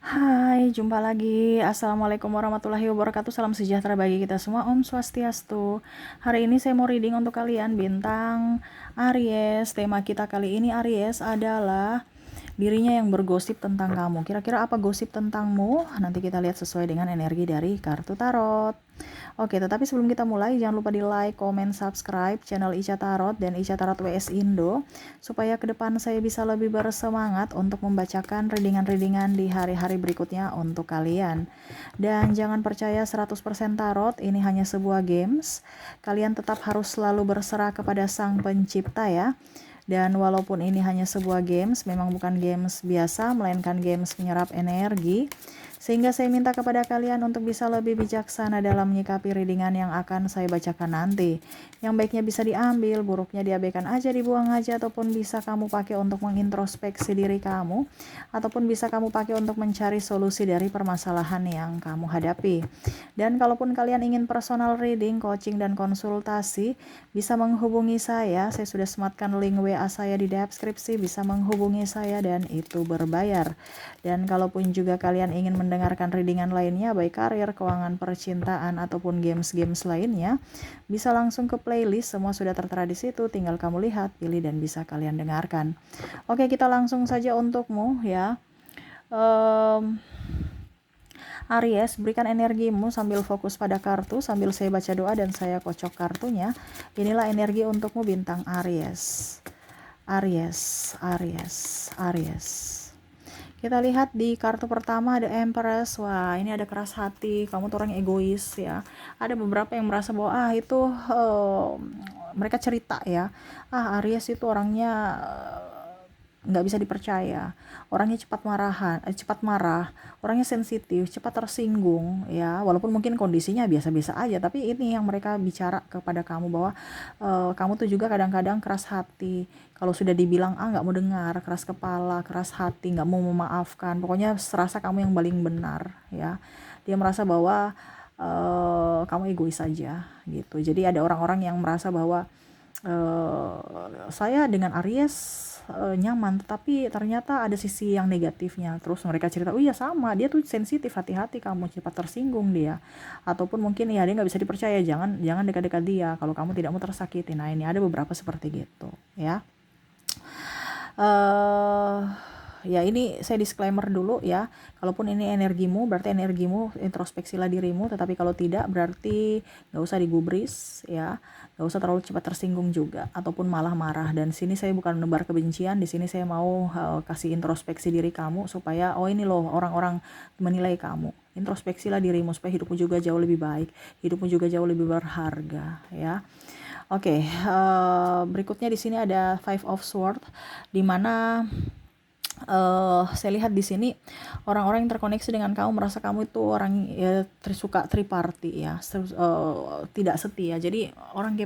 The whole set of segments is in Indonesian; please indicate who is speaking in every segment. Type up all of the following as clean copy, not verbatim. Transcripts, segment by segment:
Speaker 1: Hai, jumpa lagi. Assalamualaikum warahmatullahi wabarakatuh. Salam sejahtera bagi kita semua. Om Swastiastu. Hari ini saya mau reading untuk kalian bintang Aries. Tema kita kali ini Aries adalah dirinya yang bergosip tentang kamu. Kira-kira apa gosip tentangmu? Nanti kita lihat sesuai dengan energi dari kartu tarot. Oke, tetapi sebelum kita mulai, jangan lupa di like, comment, subscribe channel Ica Tarot dan Ica Tarot WS Indo, supaya ke depan saya bisa lebih bersemangat untuk membacakan readingan-readingan di hari-hari berikutnya untuk kalian. Dan jangan percaya 100% tarot, ini hanya sebuah games. Kalian tetap harus selalu berserah kepada Sang Pencipta ya. Dan walaupun ini hanya sebuah games, memang bukan games biasa, melainkan games menyerap energi. Sehingga saya minta kepada kalian untuk bisa lebih bijaksana dalam menyikapi readingan yang akan saya bacakan nanti. Yang baiknya bisa diambil, buruknya diabaikan aja, dibuang aja, ataupun bisa kamu pakai untuk mengintrospeksi diri kamu, ataupun bisa kamu pakai untuk mencari solusi dari permasalahan yang kamu hadapi. Dan kalaupun kalian ingin personal reading, coaching, dan konsultasi, bisa menghubungi saya sudah sematkan link WA saya di deskripsi, bisa menghubungi saya dan itu berbayar. Dan kalaupun juga kalian ingin mendengarkan readingan lainnya, baik karir, keuangan, percintaan, ataupun games-games lainnya, bisa langsung ke playlist, semua sudah tertera di situ, tinggal kamu lihat, pilih, dan bisa kalian dengarkan. Oke, kita langsung saja untukmu ya. Aries, berikan energimu sambil fokus pada kartu, sambil saya baca doa dan saya kocok kartunya. Inilah energi untukmu bintang Aries. Aries, Aries, Aries. Kita lihat di kartu pertama ada Empress. Wah, ini ada keras hati. Kamu tuh orang egois ya. Ada beberapa yang merasa bahwa itu mereka cerita ya. Aries itu orangnya nggak bisa dipercaya, orangnya cepat marah, orangnya sensitif, cepat tersinggung ya, walaupun mungkin kondisinya biasa-biasa aja, tapi ini yang mereka bicara kepada kamu bahwa kamu tuh juga kadang-kadang keras hati, kalau sudah dibilang nggak mau dengar, keras kepala, keras hati, nggak mau memaafkan, pokoknya serasa kamu yang paling benar ya. Dia merasa bahwa kamu egois saja gitu. Jadi ada orang-orang yang merasa bahwa saya dengan Aries nyaman, tetapi ternyata ada sisi yang negatifnya. Terus mereka cerita, oh iya sama, dia tuh sensitif, hati-hati kamu, cepat tersinggung dia, ataupun mungkin ya dia nggak bisa dipercaya, jangan dekat-dekat dia kalau kamu tidak mau tersakiti. Nah, ini ada beberapa seperti gitu ya. Ya ini saya disclaimer dulu ya, kalaupun ini energimu berarti energimu, introspeksilah dirimu, tetapi kalau tidak berarti nggak usah digubris ya, nggak usah terlalu cepat tersinggung juga ataupun malah marah. Dan sini saya bukan menebar kebencian, di sini saya mau kasih introspeksi diri kamu supaya ini loh orang-orang menilai kamu. Introspeksilah dirimu supaya hidupmu juga jauh lebih baik, hidupmu juga jauh lebih berharga ya. Oke, berikutnya di sini ada Five of Swords, di mana saya lihat di sini orang-orang yang terkoneksi dengan kamu merasa kamu itu orang ya, suka triparty ya, tidak setia. Jadi orang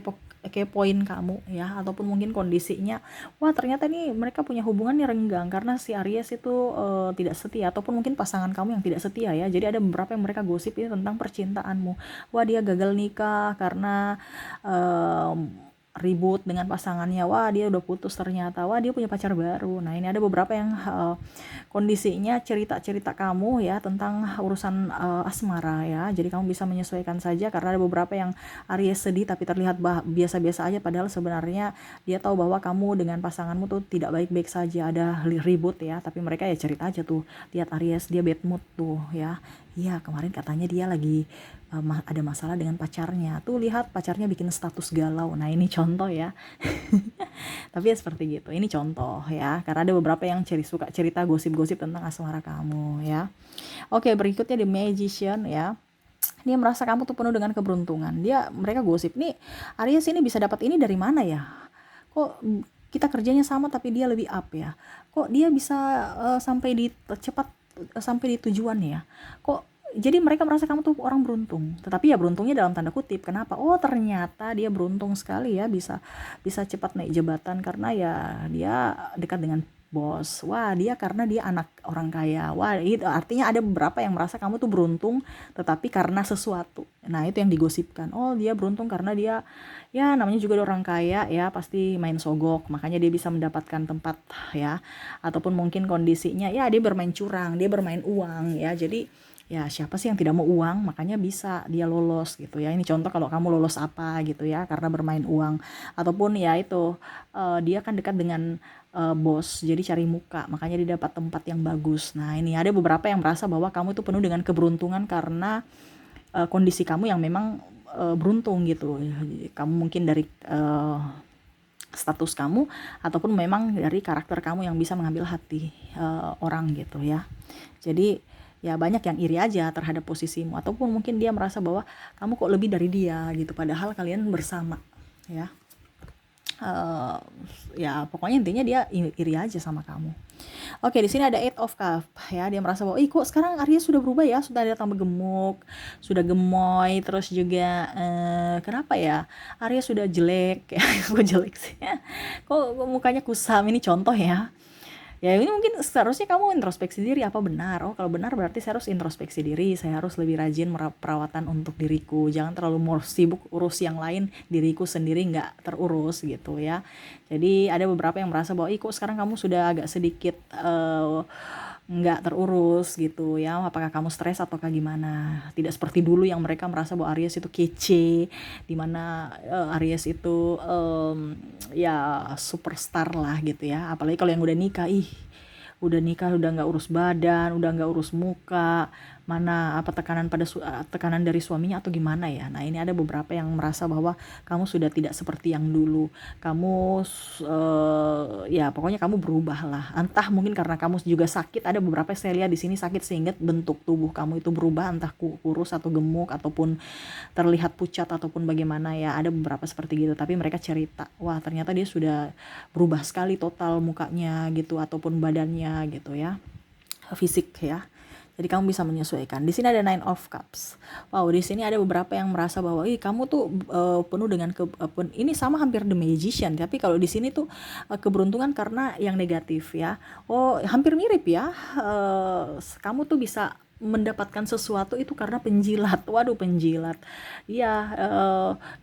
Speaker 1: kepoin kamu ya, ataupun mungkin kondisinya, wah ternyata nih mereka punya hubungan yang renggang karena si Aries itu tidak setia, ataupun mungkin pasangan kamu yang tidak setia ya. Jadi ada beberapa yang mereka gosip itu tentang percintaanmu. Wah dia gagal nikah karena ribut dengan pasangannya, wah dia udah putus ternyata, wah dia punya pacar baru. Nah ini ada beberapa yang kondisinya cerita-cerita kamu ya tentang urusan asmara ya. Jadi kamu bisa menyesuaikan saja, karena ada beberapa yang Aries sedih tapi terlihat biasa-biasa aja, padahal sebenarnya dia tahu bahwa kamu dengan pasanganmu tuh tidak baik-baik saja, ada ribut ya, tapi mereka ya cerita aja tuh, lihat Aries dia bad mood tuh ya. Iya kemarin katanya dia lagi ada masalah dengan pacarnya, tuh lihat pacarnya bikin status galau. Nah ini contoh ya. Tapi ya seperti gitu, ini contoh ya, karena ada beberapa yang suka cerita gosip-gosip tentang asmara kamu ya. Oke, berikutnya The Magician ya. Dia merasa kamu tuh penuh dengan keberuntungan. Mereka gosip nih, Aries ini bisa dapat ini dari mana ya, kok kita kerjanya sama tapi dia lebih up ya, kok dia bisa sampai di tujuan ya, kok. Jadi mereka merasa kamu tuh orang beruntung, tetapi ya beruntungnya dalam tanda kutip. Kenapa? Oh ternyata dia beruntung sekali ya, bisa cepat naik jabatan karena ya dia dekat dengan bos. Wah, dia karena dia anak orang kaya. Wah, itu artinya ada beberapa yang merasa kamu tuh beruntung tetapi karena sesuatu. Nah, itu yang digosipkan. Oh, dia beruntung karena dia ya namanya juga orang kaya ya, pasti main sogok. Makanya dia bisa mendapatkan tempat ya. Ataupun mungkin kondisinya ya dia bermain curang, dia bermain uang ya. Jadi ya siapa sih yang tidak mau uang, makanya bisa dia lolos gitu ya. Ini contoh kalau kamu lolos apa gitu ya karena bermain uang. Ataupun ya itu dia kan dekat dengan bos, jadi cari muka, makanya dia dapat tempat yang bagus. Nah, ini ada beberapa yang merasa bahwa kamu itu penuh dengan keberuntungan karena kondisi kamu yang memang beruntung gitu. Kamu mungkin dari status kamu ataupun memang dari karakter kamu yang bisa mengambil hati orang gitu ya. Jadi ya banyak yang iri aja terhadap posisimu, ataupun mungkin dia merasa bahwa kamu kok lebih dari dia gitu, padahal kalian bersama ya. Ya pokoknya intinya dia iri aja sama kamu. Oke, di sini ada Eight of Cup ya. Dia merasa bahwa, kok sekarang Aries sudah berubah ya, sudah ada tambah gemuk, sudah gemoy, terus juga kenapa ya? Aries sudah jelek ya. Kok jelek sih? Kok mukanya kusam, ini contoh ya. Ya ini mungkin seharusnya kamu introspeksi diri, apa benar? Oh, kalau benar berarti saya harus introspeksi diri, saya harus lebih rajin perawatan untuk diriku, jangan terlalu sibuk urus yang lain, diriku sendiri nggak terurus gitu ya. Jadi ada beberapa yang merasa bahwa kok sekarang kamu sudah agak sedikit nggak terurus gitu ya, apakah kamu stres ataukah gimana. Tidak seperti dulu yang mereka merasa bahwa Aries itu kece, dimana Aries itu ya superstar lah gitu ya. Apalagi kalau yang udah nikah udah nggak urus badan, udah nggak urus muka, mana apa tekanan dari suaminya atau gimana ya. Nah, ini ada beberapa yang merasa bahwa kamu sudah tidak seperti yang dulu. Kamu ya pokoknya kamu berubah lah. Entah mungkin karena kamu juga sakit, ada beberapa saya lihat di sini sakit sehingga bentuk tubuh kamu itu berubah, entah kurus atau gemuk ataupun terlihat pucat ataupun bagaimana ya. Ada beberapa seperti gitu, tapi mereka cerita, wah ternyata dia sudah berubah sekali total mukanya gitu ataupun badannya gitu ya, fisik ya. Jadi kamu bisa menyesuaikan. Di sini ada Nine of Cups. Wow, di sini ada beberapa yang merasa bahwa kamu tuh penuh dengan ini sama hampir The Magician, tapi kalau di sini tuh keberuntungan karena yang negatif ya. Oh, hampir mirip ya. Kamu tuh bisa mendapatkan sesuatu itu karena penjilat. Waduh, penjilat. Iya,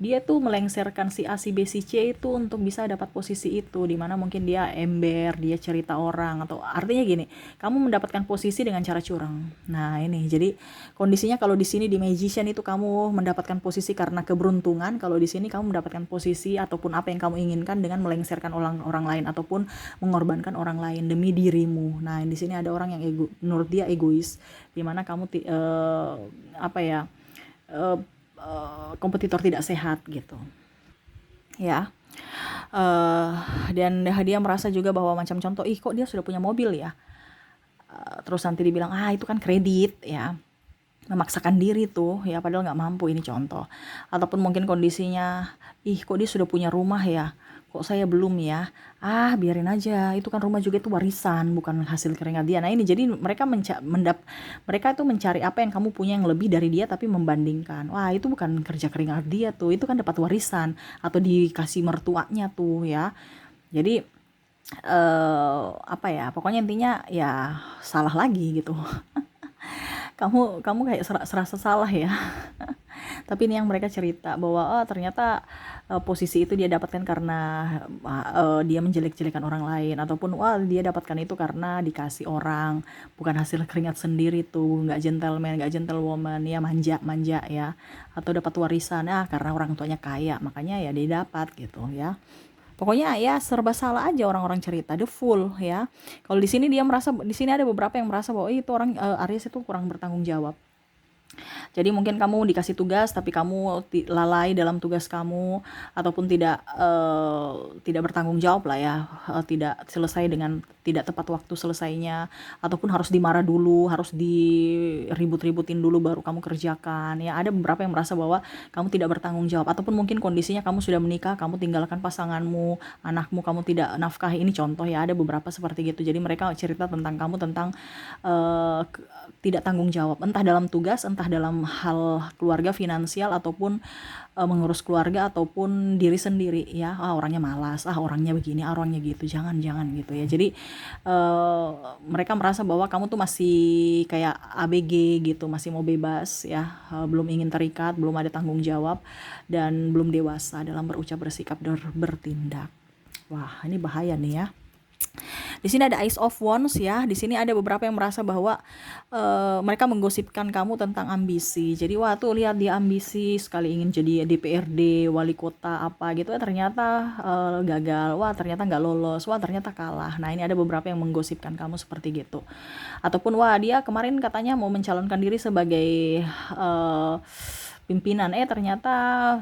Speaker 1: dia tuh melengsarkan si A, si B, si C itu untuk bisa dapat posisi itu, dimana mungkin dia ember, dia cerita orang, atau artinya gini, kamu mendapatkan posisi dengan cara curang. Nah, ini jadi kondisinya kalau di sini di Magician itu kamu mendapatkan posisi karena keberuntungan, kalau di sini kamu mendapatkan posisi ataupun apa yang kamu inginkan dengan melengsarkan orang lain ataupun mengorbankan orang lain demi dirimu. Nah, di sini ada orang yang menurut dia egois, dimana kamu kompetitor tidak sehat gitu ya. Dan dia merasa juga bahwa macam contoh, kok dia sudah punya mobil ya, terus nanti dibilang itu kan kredit ya, memaksakan diri tuh ya padahal nggak mampu, ini contoh. Ataupun mungkin kondisinya, kok dia sudah punya rumah ya, kok saya belum ya, biarin aja, itu kan rumah juga itu warisan, bukan hasil keringat dia. Nah, ini jadi mereka mereka itu mencari apa yang kamu punya yang lebih dari dia, tapi membandingkan, wah itu bukan kerja keringat dia tuh, itu kan dapat warisan atau dikasih mertuanya tuh ya. Jadi apa ya, pokoknya intinya ya salah lagi gitu. kamu kayak serasa salah ya. Tapi ini yang mereka cerita bahwa ternyata posisi itu dia dapatkan karena dia menjelek-jelekan orang lain, ataupun dia dapatkan itu karena dikasih orang, bukan hasil keringat sendiri tuh, nggak gentleman, nggak gentlewoman ya, manja ya, atau dapat warisan karena orang tuanya kaya, makanya ya dia dapat gitu ya. Pokoknya ya serba salah aja orang-orang cerita, the fool ya. Kalau di sini di sini ada beberapa yang merasa bahwa itu orang Aries itu kurang bertanggung jawab. Jadi mungkin kamu dikasih tugas tapi kamu lalai dalam tugas kamu, ataupun tidak bertanggung jawab lah ya, tidak selesai dengan tidak tepat waktu selesainya, ataupun harus dimarah dulu, harus diribut-ributin dulu baru kamu kerjakan ya. Ada beberapa yang merasa bahwa kamu tidak bertanggung jawab, ataupun mungkin kondisinya kamu sudah menikah, kamu tinggalkan pasanganmu, anakmu kamu tidak nafkahi, ini contoh ya, ada beberapa seperti gitu. Jadi mereka cerita tentang kamu tentang tidak tanggung jawab, entah dalam tugas, entah entah dalam hal keluarga, finansial, ataupun mengurus keluarga ataupun diri sendiri ya. Orangnya malas, orangnya begini, orangnya gitu. Jangan gitu ya. Jadi mereka merasa bahwa kamu tuh masih kayak ABG gitu, masih mau bebas ya, belum ingin terikat, belum ada tanggung jawab, dan belum dewasa dalam berucap, bersikap, dan bertindak. Wah, ini bahaya nih ya. Di sini ada Ace of Wands ya. Di sini ada beberapa yang merasa bahwa mereka menggosipkan kamu tentang ambisi. Jadi wah tuh lihat dia ambisi sekali, ingin jadi DPRD, wali kota apa gitu, ternyata gagal. Wah ternyata nggak lolos. Wah ternyata kalah. Nah ini ada beberapa yang menggosipkan kamu seperti gitu. Ataupun wah dia kemarin katanya mau mencalonkan diri sebagai pimpinan, ternyata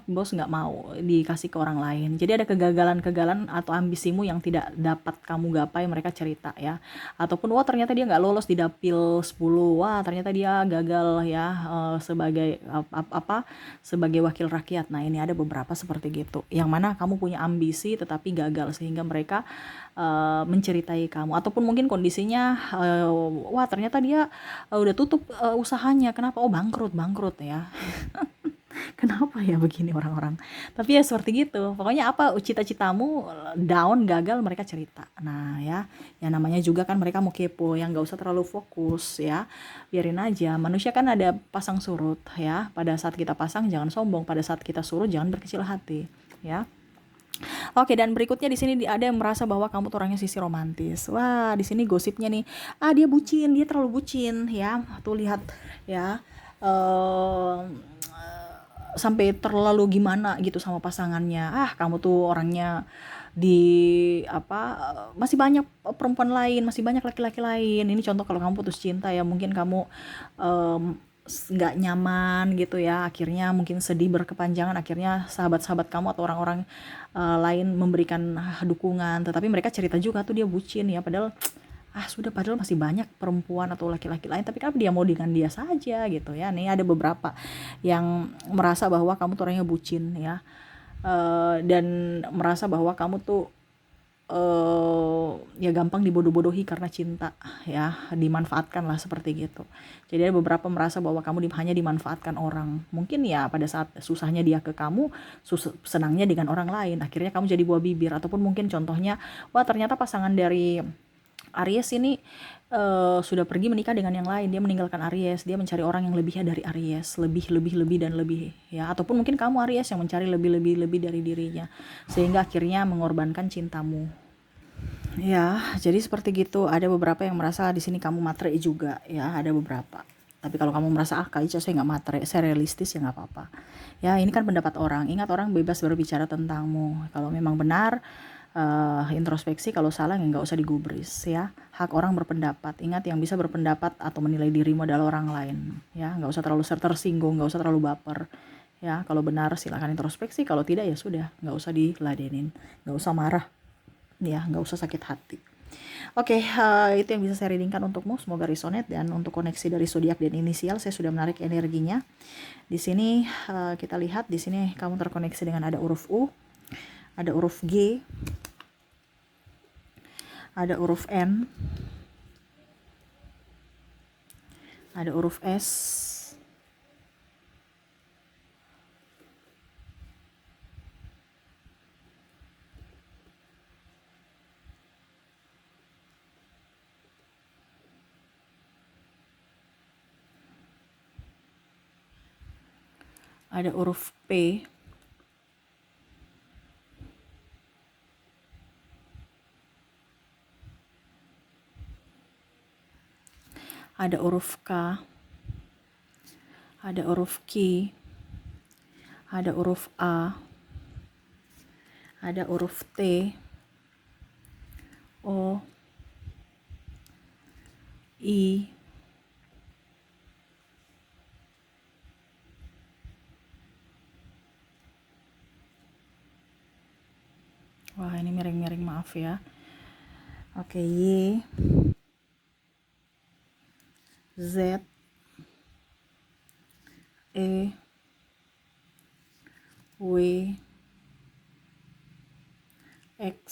Speaker 1: bos nggak mau, dikasih ke orang lain. Jadi ada kegagalan-kegagalan atau ambisimu yang tidak dapat kamu gapai, mereka cerita ya. Ataupun wah ternyata dia nggak lolos di dapil 10, wah ternyata dia gagal ya, sebagai sebagai wakil rakyat. Nah ini ada beberapa seperti gitu, yang mana kamu punya ambisi tetapi gagal, sehingga mereka menceritai kamu. Ataupun mungkin kondisinya wah ternyata dia udah tutup usahanya, kenapa, bangkrut ya. Kenapa ya begini orang-orang? Tapi ya seperti gitu. Pokoknya apa cita-citamu down, gagal, mereka cerita. Nah ya, yang namanya juga kan mereka mau kepo, yang nggak usah terlalu fokus ya. Biarin aja. Manusia kan ada pasang surut ya. Pada saat kita pasang jangan sombong, pada saat kita surut jangan berkecil hati ya. Oke, dan berikutnya di sini ada yang merasa bahwa kamu tuh orangnya sisi romantis. Wah, di sini gosipnya nih, dia bucin, dia terlalu bucin ya. Tuh lihat ya. Sampai terlalu gimana gitu sama pasangannya. Kamu tuh orangnya masih banyak perempuan lain, masih banyak laki-laki lain. Ini contoh kalau kamu putus cinta ya, mungkin kamu nggak nyaman gitu ya, akhirnya mungkin sedih berkepanjangan, akhirnya sahabat-sahabat kamu atau orang-orang lain memberikan dukungan, tetapi mereka cerita juga tuh dia bucin ya, padahal masih banyak perempuan atau laki-laki lain, tapi kenapa dia mau dengan dia saja gitu ya. Nih ada beberapa yang merasa bahwa kamu tuh orangnya bucin ya, dan merasa bahwa kamu tuh ya gampang dibodoh-bodohi karena cinta ya, dimanfaatkan lah seperti gitu. Jadi ada beberapa merasa bahwa kamu hanya dimanfaatkan orang, mungkin ya pada saat susahnya dia ke kamu, senangnya dengan orang lain, akhirnya kamu jadi buah bibir. Ataupun mungkin contohnya, wah ternyata pasangan dari Aries ini sudah pergi menikah dengan yang lain, dia meninggalkan Aries, dia mencari orang yang lebihnya dari Aries, lebih dan lebih ya. Ataupun mungkin kamu Aries yang mencari lebih dari dirinya, sehingga akhirnya mengorbankan cintamu ya. Jadi seperti gitu. Ada beberapa yang merasa di sini kamu matre juga ya, ada beberapa. Tapi kalau kamu merasa Kak Ica saya nggak matre, saya realistis, ya nggak apa-apa ya. Ini kan pendapat orang, ingat orang bebas berbicara tentangmu. Kalau memang benar, introspeksi, kalau salah ya nggak usah digubris ya. Hak orang berpendapat. Ingat, yang bisa berpendapat atau menilai dirimu adalah orang lain ya. Nggak usah terlalu tersinggung, nggak usah terlalu baper ya. Kalau benar silakan introspeksi, kalau tidak ya sudah, nggak usah diladenin, nggak usah marah ya, nggak usah sakit hati. Oke, itu yang bisa saya readingkan untukmu, semoga resonate. Dan untuk koneksi dari zodiak dan inisial, saya sudah menarik energinya. Di sini kita lihat, di sini kamu terkoneksi dengan ada huruf U, ada huruf G, ada huruf N, ada huruf S, ada huruf P, ada huruf K, ada huruf Q, ada huruf A, ada huruf T, O, I, wah ini miring-miring, maaf ya. Oke, Y, Z, E, W, X,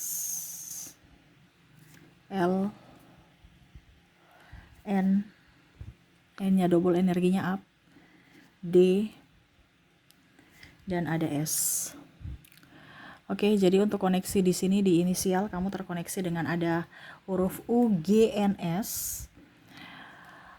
Speaker 1: L, N, N-nya double energinya up, D, dan ada S. Oke, jadi untuk koneksi di sini di inisial kamu terkoneksi dengan ada huruf U, G, N, S,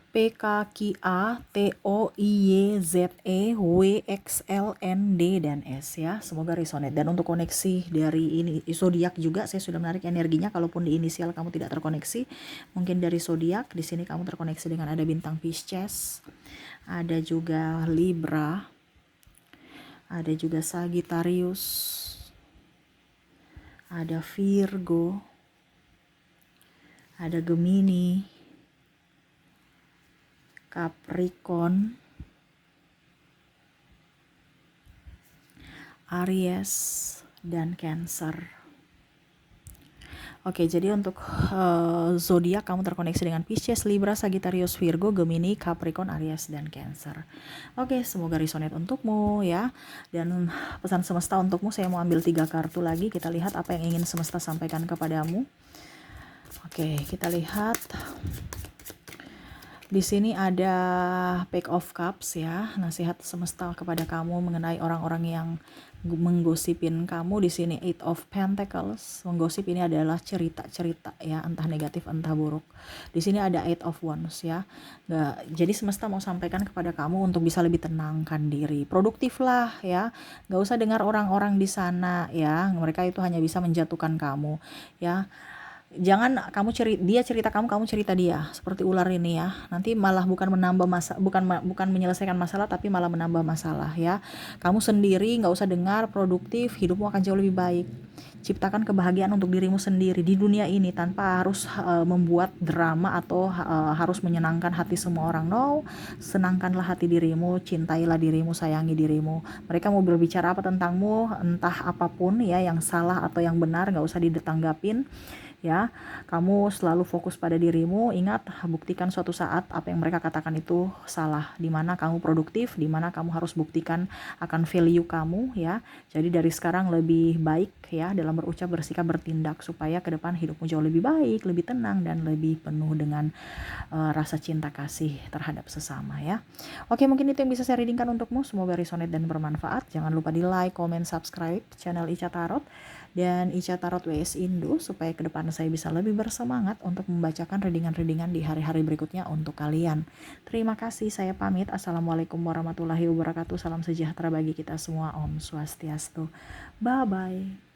Speaker 1: P, K, Q, A, T, O, I, Y, Z, E, W, X, L, N, D, dan S ya. Semoga resonate. Dan untuk koneksi dari ini zodiak juga saya sudah menarik energinya. Kalaupun di inisial kamu tidak terkoneksi, mungkin dari zodiak di sini kamu terkoneksi dengan ada bintang Pisces, ada juga Libra, ada juga Sagittarius, ada Virgo, ada Gemini, Capricorn, Aries, dan Cancer. Oke, jadi untuk zodiak kamu terkoneksi dengan Pisces, Libra, Sagittarius, Virgo, Gemini, Capricorn, Aries, dan Cancer. Oke, semoga resonate untukmu ya. Dan pesan semesta untukmu, saya mau ambil 3 kartu lagi. Kita lihat apa yang ingin semesta sampaikan kepadamu. Oke, kita lihat. Di sini ada Page of Cups ya, nasihat semesta kepada kamu mengenai orang-orang yang menggosipin kamu. Di sini Eight of Pentacles, menggosip ini adalah cerita-cerita ya, entah negatif entah buruk. Di sini ada Eight of Wands ya. Jadi semesta mau sampaikan kepada kamu untuk bisa lebih tenangkan diri, produktiflah ya. Gak usah dengar orang-orang di sana ya, mereka itu hanya bisa menjatuhkan kamu ya. Jangan kamu dia cerita kamu cerita dia, seperti ular ini ya. Nanti malah bukan menambah bukan menyelesaikan masalah, tapi malah menambah masalah ya. Kamu sendiri nggak usah dengar, produktif, hidupmu akan jauh lebih baik. Ciptakan kebahagiaan untuk dirimu sendiri di dunia ini tanpa harus membuat drama atau harus menyenangkan hati semua orang. No, senangkanlah hati dirimu, cintailah dirimu, sayangi dirimu. Mereka mau berbicara apa tentangmu, entah apapun ya, yang salah atau yang benar, nggak usah ditanggapin ya. Kamu selalu fokus pada dirimu. Ingat, buktikan suatu saat apa yang mereka katakan itu salah, dimana kamu produktif, dimana kamu harus buktikan akan value kamu ya. Jadi dari sekarang lebih baik ya dalam berucap, bersikap, bertindak, supaya ke depan hidupmu jauh lebih baik, lebih tenang, dan lebih penuh dengan rasa cinta kasih terhadap sesama ya. Oke, mungkin itu yang bisa saya readingkan untukmu. Semoga resonate dan bermanfaat. Jangan lupa di like, comment, subscribe channel Ica Tarot dan Ica Tarot WS Indo, supaya ke depan saya bisa lebih bersemangat untuk membacakan readingan-readingan di hari-hari berikutnya untuk kalian. Terima kasih, saya pamit. Assalamualaikum warahmatullahi wabarakatuh. Salam sejahtera bagi kita semua. Om Swastiastu. Bye-bye.